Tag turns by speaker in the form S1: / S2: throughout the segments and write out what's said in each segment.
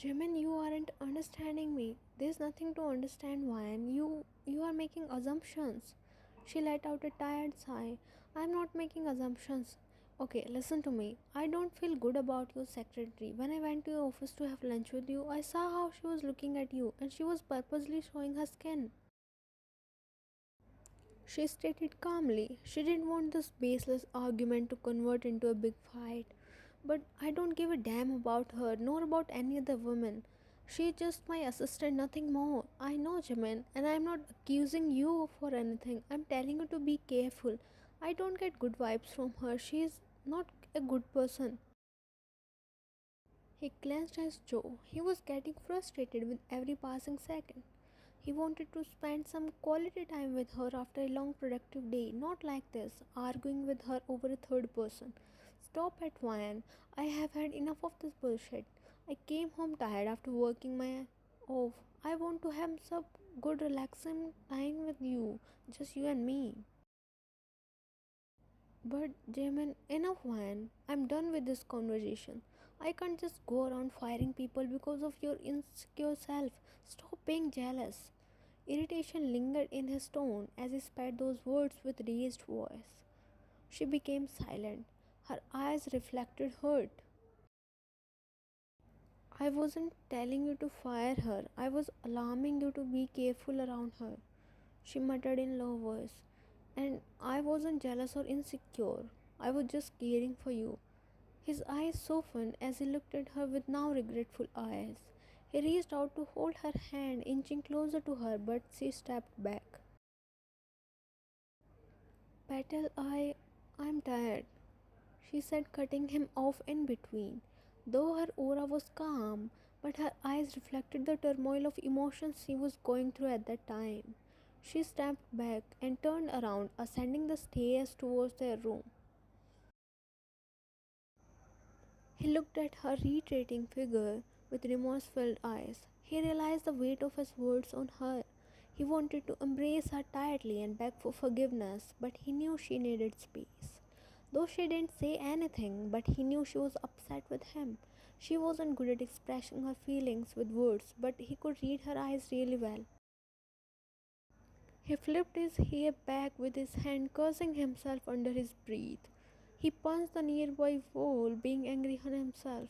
S1: Jimin, you aren't understanding me. There's nothing to understand, Ryan. You are making assumptions. She let out a tired sigh. I'm not making assumptions. Okay, listen to me. I don't feel good about your secretary. When I went to your office to have lunch with you, I saw how she was looking at you and she was purposely showing her skin. She stated calmly. She didn't want this baseless argument to convert into a big fight. But I don't give a damn about her, nor about any other woman. She's just my assistant, nothing more. I know, Jimin, and I'm not accusing you for anything. I'm telling you to be careful. I don't get good vibes from her. She's not a good person. He clenched his jaw. He was getting frustrated with every passing second. He wanted to spend some quality time with her after a long productive day, not like this, arguing with her over a third person. Stop it, Ryan. I have had enough of this bullshit. I came home tired after working my off. I want to have some good relaxing time with you, just you and me. But Jamin, enough Ryan. I'm done with this conversation. I can't just go around firing people because of your insecure self. Stop being jealous. Irritation lingered in his tone as he spat those words with raised voice. She became silent. Her eyes reflected hurt. I wasn't telling you to fire her. I was alarming you to be careful around her. She muttered in low voice. And I wasn't jealous or insecure. I was just caring for you. His eyes softened as he looked at her with now regretful eyes. He reached out to hold her hand, inching closer to her, but she stepped back. Petal, I'm tired, she said, cutting him off in between. Though her aura was calm, but her eyes reflected the turmoil of emotions she was going through at that time. She stepped back and turned around, ascending the stairs towards their room. He looked at her retreating figure with remorse-filled eyes. He realized the weight of his words on her. He wanted to embrace her tightly and beg for forgiveness, but he knew she needed space. Though she didn't say anything, but he knew she was upset with him. She wasn't good at expressing her feelings with words, but he could read her eyes really well. He flipped his hair back with his hand, cursing himself under his breath. He punched the nearby wall, being angry on himself.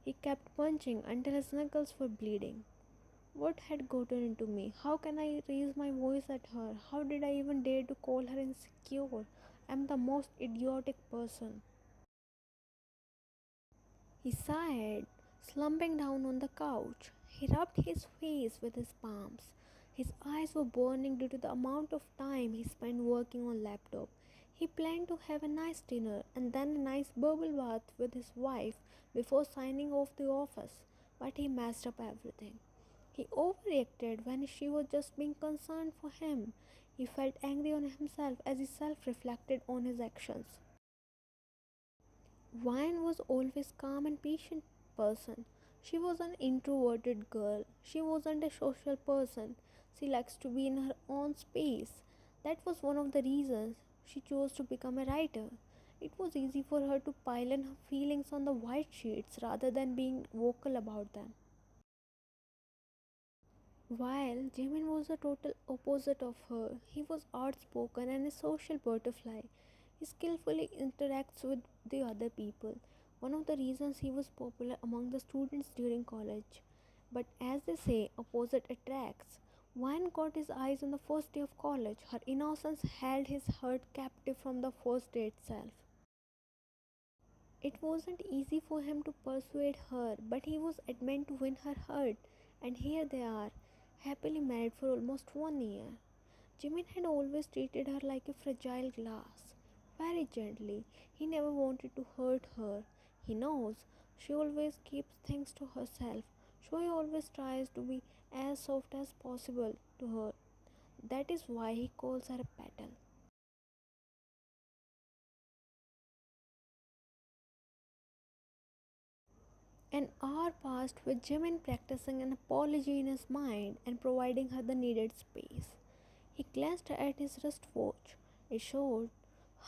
S1: He kept punching until his knuckles were bleeding. What had gotten into me? How can I raise my voice at her? How did I even dare to call her insecure? I'm the most idiotic person. He sighed, slumping down on the couch. He rubbed his face with his palms. His eyes were burning due to the amount of time he spent working on laptop. He planned to have a nice dinner and then a nice bubble bath with his wife before signing off the office, but he messed up everything. He overreacted when she was just being concerned for him. He felt angry on himself as he self-reflected on his actions. Vine was always calm and patient person. She was an introverted girl. She wasn't a social person. She likes to be in her own space. That was one of the reasons she chose to become a writer. It was easy for her to pile in her feelings on the white sheets rather than being vocal about them. While Jimin was the total opposite of her, he was outspoken and a social butterfly. He skillfully interacts with the other people, one of the reasons he was popular among the students during college. But as they say, opposite attracts. One caught his eyes on the first day of college. Her innocence held his heart captive from the first day itself. It wasn't easy for him to persuade her, but he was adamant to win her heart, and here they are, happily married for almost 1 year. Jimin had always treated her like a fragile glass, very gently. He never wanted to hurt her. He knows she always keeps things to herself, so he always tries to be as soft as possible to her. That is why he calls her a petal. An hour passed with Jimin practicing an apology in his mind and providing her the needed space. He glanced at his wristwatch. It showed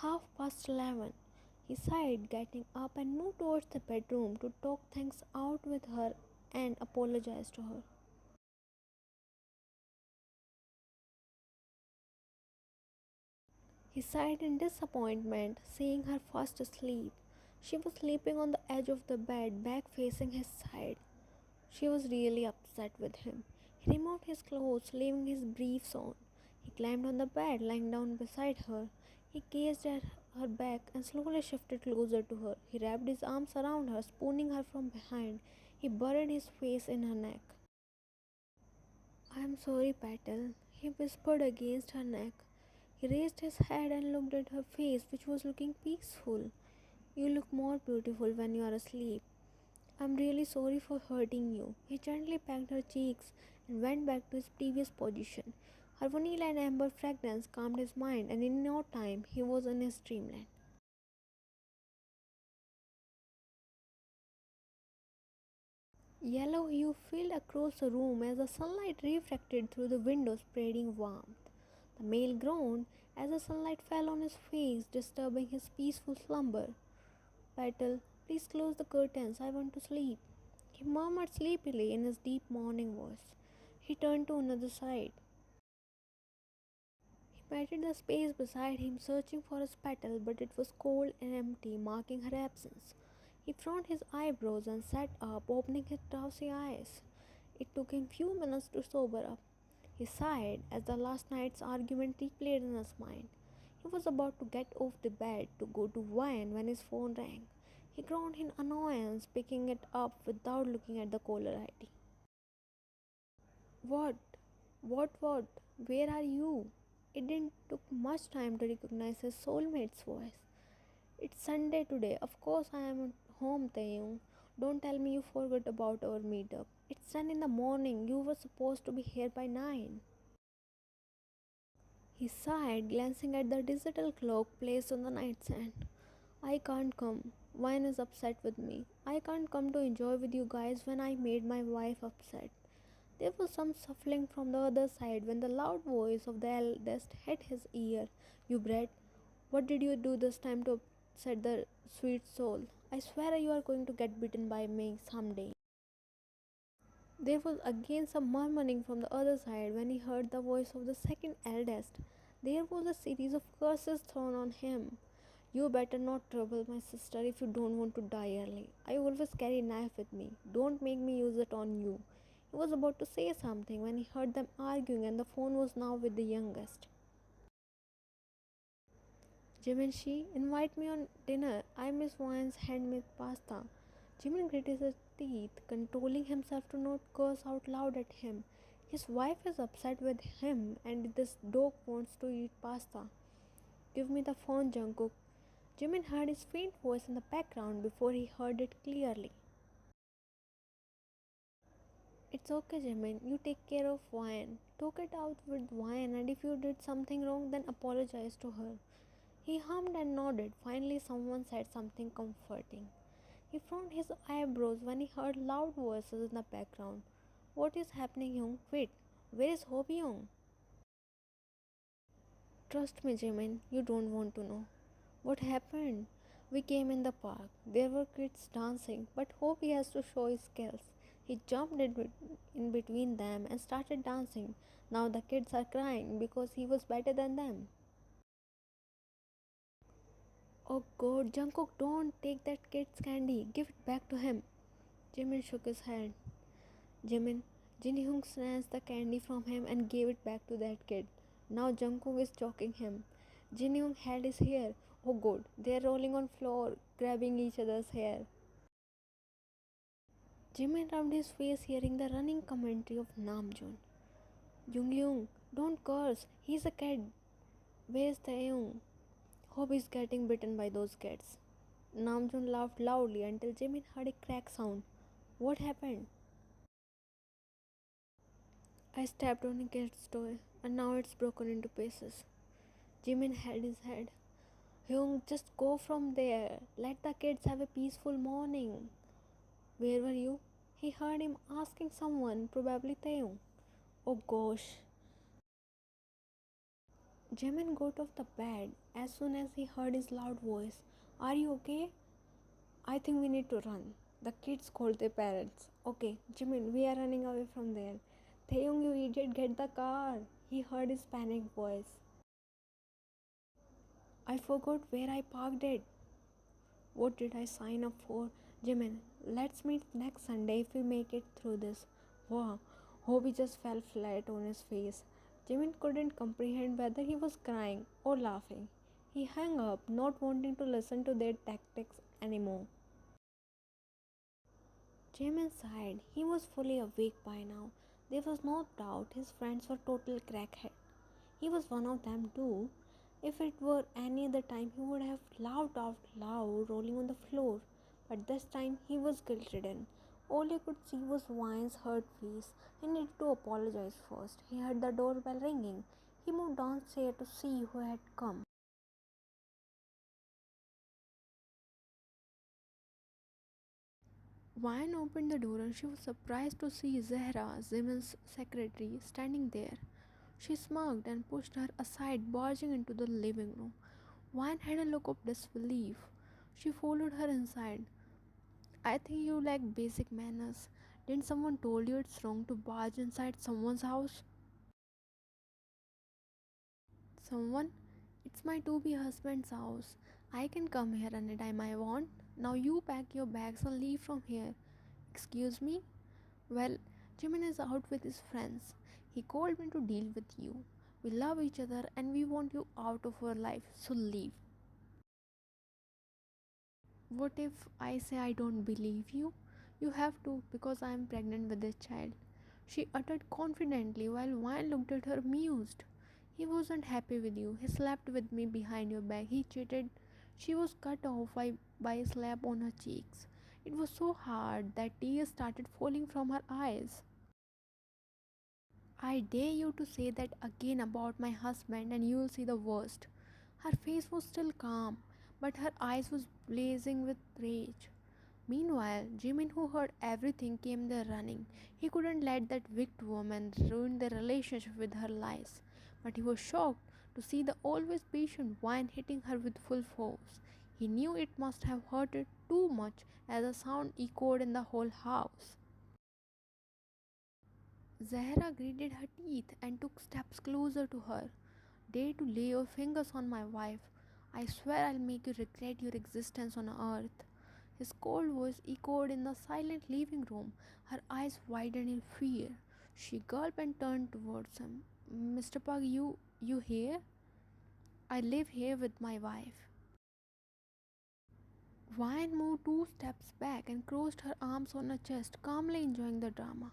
S1: 11:30. He sighed, getting up and moved towards the bedroom to talk things out with her and apologized to her. He sighed in disappointment, seeing her fast asleep. She was sleeping on the edge of the bed, back facing his side. She was really upset with him. He removed his clothes, leaving his briefs on. He climbed on the bed, lying down beside her. He gazed at her back and slowly shifted closer to her. He wrapped his arms around her, spooning her from behind. He buried his face in her neck. "I am sorry, Patel," he whispered against her neck. He raised his head and looked at her face, which was looking peaceful. "You look more beautiful when you are asleep. I'm really sorry for hurting you." He gently pecked her cheeks and went back to his previous position. Her vanilla and amber fragrance calmed his mind, and in no time he was in his dreamland. Yellow hue filled across the room as the sunlight refracted through the window, spreading warmth. The male groaned as the sunlight fell on his face, disturbing his peaceful slumber. "Petal, please close the curtains. I want to sleep," he murmured sleepily in his deep morning voice. He turned to another side. He patted the space beside him, searching for his petal, but it was cold and empty, marking her absence. He frowned his eyebrows and sat up, opening his drowsy eyes. It took him few minutes to sober up. He sighed as the last night's argument replayed in his mind. He was about to get off the bed to go to wine when his phone rang. He groaned in annoyance, picking it up without looking at the caller ID. "What? What? Where are you?" It didn't took much time to recognize his soulmate's voice. "It's Sunday today. Of course I am at home, Taeyong. Don't tell me you forgot about our meetup. It's 10 in the morning. You were supposed to be here by 9. He sighed, glancing at the digital clock placed on the nightstand. "I can't come. Wine is upset with me. I can't come to enjoy with you guys when I made my wife upset." There was some shuffling from the other side when the loud voice of the eldest hit his ear. "You brat, what did you do this time to upset the sweet soul? I swear you are going to get bitten by me someday." There was again some murmuring from the other side when he heard the voice of the second eldest. There was a series of curses thrown on him. "You better not trouble my sister if you don't want to die early. I always carry a knife with me. Don't make me use it on you." He was about to say something when he heard them arguing, and the phone was now with the youngest. "Jimin, invite me on dinner. I miss Wine's handmade pasta." Jimin gritted his teeth, controlling himself to not curse out loud at him. His wife is upset with him, and this dog wants to eat pasta. "Give me the phone, Jungkook." Jimin heard his faint voice in the background before he heard it clearly. "It's okay, Jimin. You take care of Wine. Talk it out with Wine, and if you did something wrong, then apologize to her." He hummed and nodded. Finally, someone said something comforting. He frowned his eyebrows when he heard loud voices in the background. "What is happening, Young? Wait, where is Hobi-young?" "Trust me, Jimin, you don't want to know." "What happened?" "We came in the park. There were kids dancing, but Hobi has to show his skills. He jumped in between them and started dancing. Now the kids are crying because he was better than them." "Oh God, Jungkook, don't take that kid's candy. Give it back to him." Jimin shook his head. "Jimin, Jin snatched the candy from him and gave it back to that kid. Now Jungkook is choking him." Jin held his hair. "Oh God, they are rolling on floor, grabbing each other's hair." Jimin rubbed his face, hearing the running commentary of Namjoon. "Jung, don't curse. He's a kid. Where's Taeyong? Hope he's getting bitten by those kids." Namjoon laughed loudly until Jimin heard a crack sound. "What happened?" "I stepped on a kid's toy, and now it's broken into pieces." Jimin held his head. "Hyung, just go from there. Let the kids have a peaceful morning." "Where were you?" He heard him asking someone, probably Taeyong. "Oh gosh." Jimin got off the bed as soon as he heard his loud voice. "Are you okay?" "I think we need to run." The kids called their parents. Okay, Jimin, we are running away from there. Taeyong, you idiot, get the car. He heard his panicked voice. I forgot where I parked it. What did I sign up for? Jimin, let's meet next Sunday if we make it through this. Wow, Hobie just fell flat on his face. Jimin couldn't comprehend whether he was crying or laughing. He hung up, not wanting to listen to their tactics anymore. Jimin sighed. He was fully awake by now. There was no doubt his friends were total crackheads. He was one of them too. If it were any other time, he would have laughed out loud, rolling on the floor. But this time, he was guilt ridden. All he could see was Wine's hurt face. He needed to apologize first. He heard the doorbell ringing. He moved downstairs to see who had come. Wine opened the door and she was surprised to see Zehra, Jimin's secretary, standing there. She smirked and pushed her aside, barging into the living room. Wine had a look of disbelief. She followed her inside. I think you lack basic manners. Didn't someone told you it's wrong to barge inside someone's house? Someone? It's my to-be husband's house. I can come here anytime I want. Now you pack your bags and leave from here. Excuse me? Well, Jimin is out with his friends. He called me to deal with you. We love each other and we want you out of our life, so leave. What if I say I don't believe you? You have to because I am pregnant with this child. She uttered confidently while Wine looked at her amused. He wasn't happy with you. He slept with me behind your back. He cheated. She was cut off by a slap on her cheeks. It was so hard that tears started falling from her eyes. I dare you to say that again about my husband and you will see the worst. Her face was still calm, but her eyes was blazing with rage. Meanwhile, Jimin, who heard everything, came there running. He couldn't let that wicked woman ruin their relationship with her lies. But he was shocked to see the always patient Wine hitting her with full force. He knew it must have hurted too much as the sound echoed in the whole house. Zahra gritted her teeth and took steps closer to her. Dare to lay your fingers on my wife. I swear I'll make you regret your existence on earth. His cold voice echoed in the silent living room. Her eyes widened in fear. She gulped and turned towards him. Mr. Pug, you here? I live here with my wife. Vine moved two steps back and crossed her arms on her chest, calmly enjoying the drama.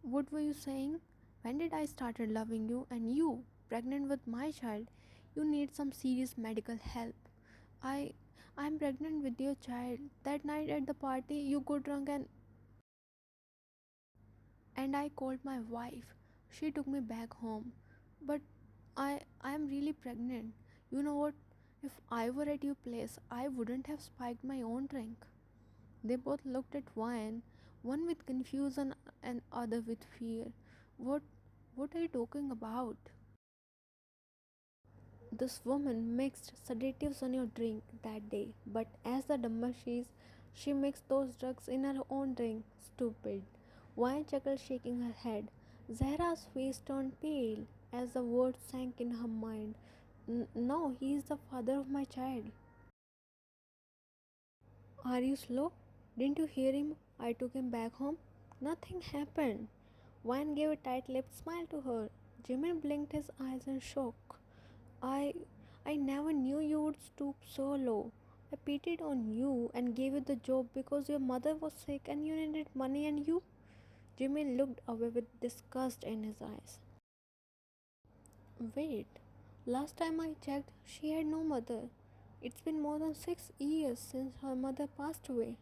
S1: What were you saying? When did I started loving you and you, pregnant with my child, you need some serious medical help. I I'm pregnant with your child. That night at the party you got drunk and I called my wife. She took me back home. But I'm really pregnant. You know what? If I were at your place, I wouldn't have spiked my own drink. They both looked at Wine, one with confusion and other with fear. What what are you talking about? This woman mixed sedatives on your drink that day, but as the dumber she mixed those drugs in her own drink. Stupid. Wine chuckled, shaking her head. Zahra's face turned pale as the words sank in her mind. No, he is the father of my child. Are you slow? Didn't you hear him? I took him back home. Nothing happened. Wine gave a tight lipped smile to her. Jimin blinked his eyes in shock. I I never knew you would stoop so low. I pitied on you and gave you the job because your mother was sick and you needed money and you. Jimmy looked away with disgust in his eyes. Wait, last time I checked, she had no mother. It's been more than 6 years since her mother passed away.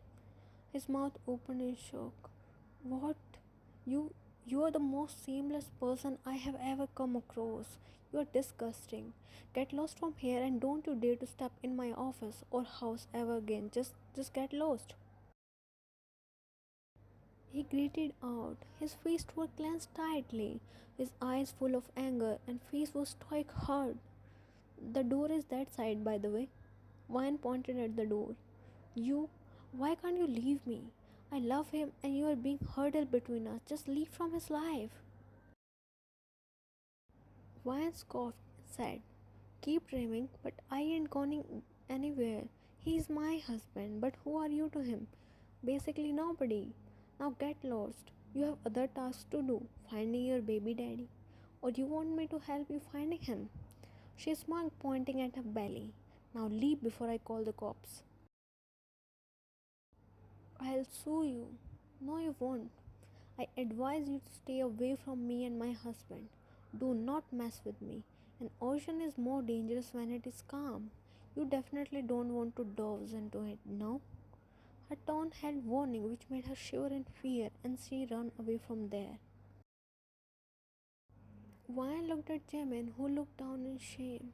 S1: His mouth opened in shock. What? You you are the most shameless person I have ever come across. You are disgusting. Get lost from here and don't you dare to step in my office or house ever again. Just get lost. He gritted out. His fists were clenched tightly, his eyes full of anger, and face was stoic hard. The door is that side, by the way. Wine pointed at the door. You Why can't you leave me? I love him and you are being hurdled between us. Just leave from his life. Wyan scoffed and said, keep dreaming, but I ain't going anywhere. He is my husband, but who are you to him? Basically, nobody. Now get lost. You have other tasks to do, finding your baby daddy. Or you want me to help you finding him? She smiled, pointing at her belly. Now leave before I call the cops. I'll sue you. No, you won't. I advise you to stay away from me and my husband. Do not mess with me. An ocean is more dangerous when it is calm. You definitely don't want to dive into it, no? Her tone had warning which made her shiver in fear and she ran away from there. Vine looked at Jimin, who looked down in shame.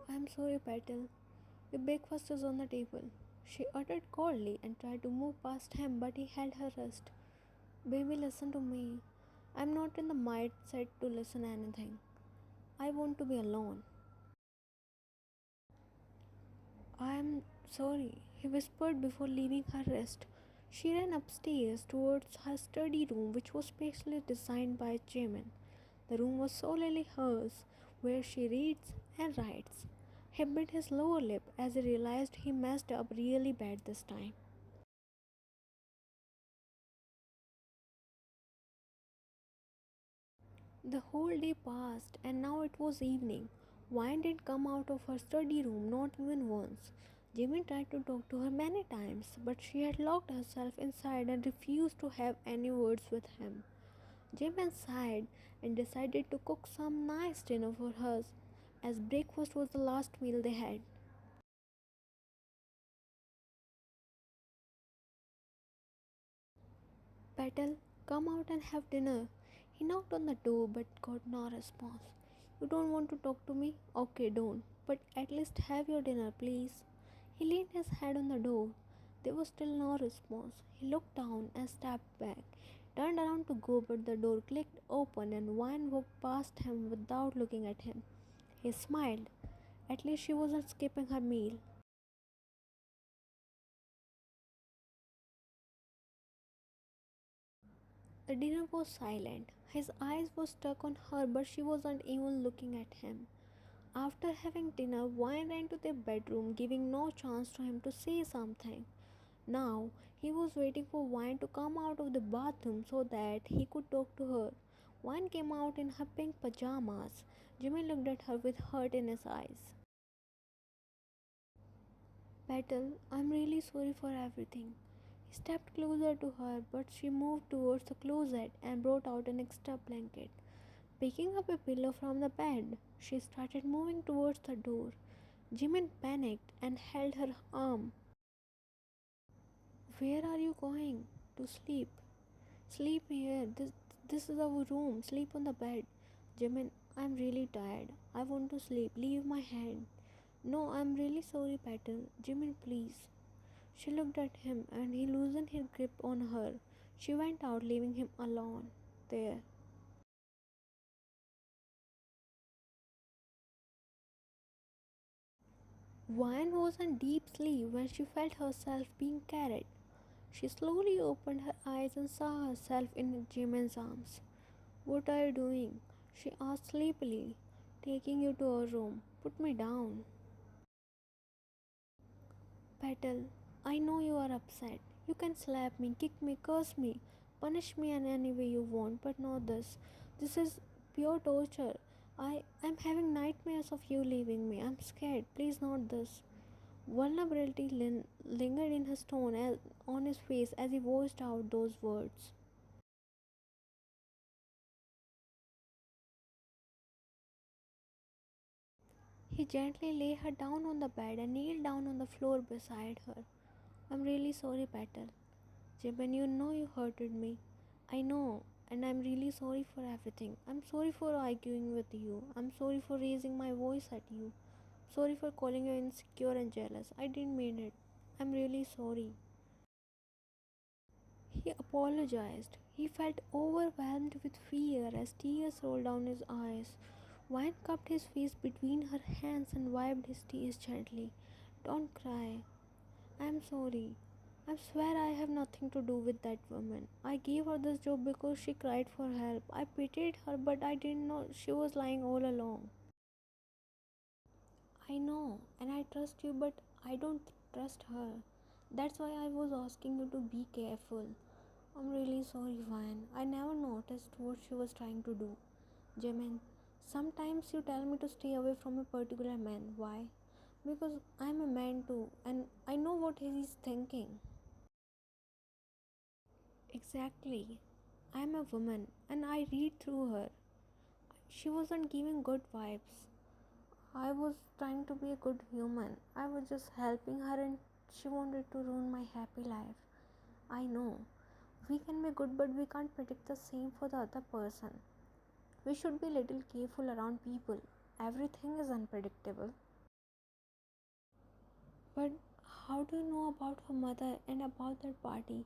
S1: I'm sorry, Petal. Your breakfast is on the table. She uttered coldly and tried to move past him, but he held her wrist. Baby, listen to me. I'm not in the mindset to listen to anything. I want to be alone. I'm sorry, he whispered before leaving her rest. She ran upstairs towards her study room, which was specially designed by Jimin. The room was solely hers, where she reads and writes. He bit his lower lip as he realized he messed up really bad this time. The whole day passed, and now it was evening. Wine didn't come out of her study room, not even once. Jimmy tried to talk to her many times, but she had locked herself inside and refused to have any words with him. Jimmy sighed and decided to cook some nice dinner for her, as breakfast was the last meal they had. Petal, come out and have dinner. He knocked on the door but got no response. You don't want to talk to me? Okay, don't. But at least have your dinner, please. He leaned his head on the door. There was still no response. He looked down and stepped back, turned around to go, but the door clicked open and Wine walked past him without looking at him. He smiled. At least she wasn't skipping her meal. The dinner was silent. His eyes were stuck on her, but she wasn't even looking at him. After having dinner, Wine ran to their bedroom, giving no chance to him to say something. Now he was waiting for Wine to come out of the bathroom so that he could talk to her. Wine came out in her pink pajamas. Jimmy looked at her with hurt in his eyes. Petal, I'm really sorry for everything. He stepped closer to her, but she moved towards the closet and brought out an extra blanket. Picking up a pillow from the bed, she started moving towards the door. Jimin panicked and held her arm. Where are you going? To sleep. Sleep here. This is our room. Sleep on the bed. Jimin, I'm really tired. I want to sleep. Leave my hand. No, I'm really sorry, Petal. Jimin, please. She looked at him and he loosened his grip on her. She went out, leaving him alone there. Vine was in deep sleep when she felt herself being carried. She slowly opened her eyes and saw herself in Jimin's arms. What are you doing? She asked sleepily. Taking you to our room. Put me down. Petal, I know you are upset. You can slap me, kick me, curse me, punish me in any way you want, but not this. This is pure torture. I'm having nightmares of you leaving me. I'm scared. Please, not this. Vulnerability lingered in his tone on his face as he voiced out those words. He gently laid her down on the bed and kneeled down on the floor beside her. I'm really sorry, Petal. Jimin, you know you hurted me. I know, and I'm really sorry for everything. I'm sorry for arguing with you. I'm sorry for raising my voice at you. Sorry for calling you insecure and jealous. I didn't mean it. I'm really sorry. He apologized. He felt overwhelmed with fear as tears rolled down his eyes. Wine cupped his face between her hands and wiped his tears gently. Don't cry. I'm sorry. I swear I have nothing to do with that woman. I gave her this job because she cried for help. I pitied her, but I didn't know she was lying all along. I know, and I trust you, but I don't trust her. That's why I was asking you to be careful. I'm really sorry, Van. I never noticed what she was trying to do. Jimin, sometimes you tell me to stay away from a particular man. Why? Because I'm a man too, and I know what he's thinking. Exactly. I'm a woman, and I read through her. She wasn't giving good vibes. I was trying to be a good human. I was just helping her, and she wanted to ruin my happy life. I know. We can be good, but we can't predict the same for the other person. We should be little careful around people. Everything is unpredictable. But how do you know about her mother and about that party?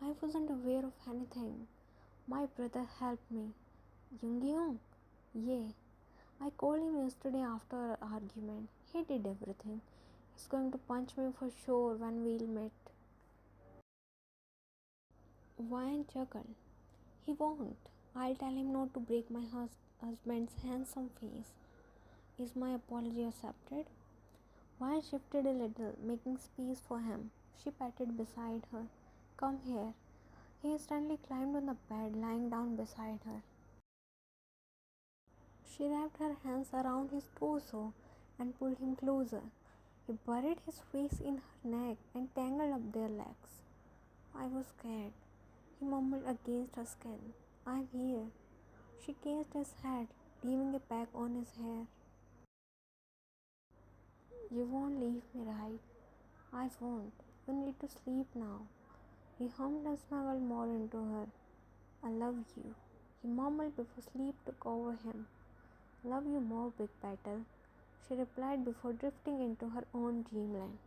S1: I wasn't aware of anything. My brother helped me. Jungkook? Yeah. I called him yesterday after our argument. He did everything. He's going to punch me for sure when we'll meet. Why chuckle? He won't. I'll tell him not to break my husband's handsome face. Is my apology accepted? Why shifted a little, making space for him. She patted beside her. Come here. He instantly climbed on the bed, lying down beside her. She wrapped her hands around his torso and pulled him closer. He buried his face in her neck and tangled up their legs. I was scared. He mumbled against her skin. I'm here. She kissed his head, leaving a peck on his hair. You won't leave me, right? I won't. You need to sleep now. He hummed and snuggled more into her. I love you. He mumbled before sleep took over him. Love you more, Big Battle. She replied before drifting into her own dreamland.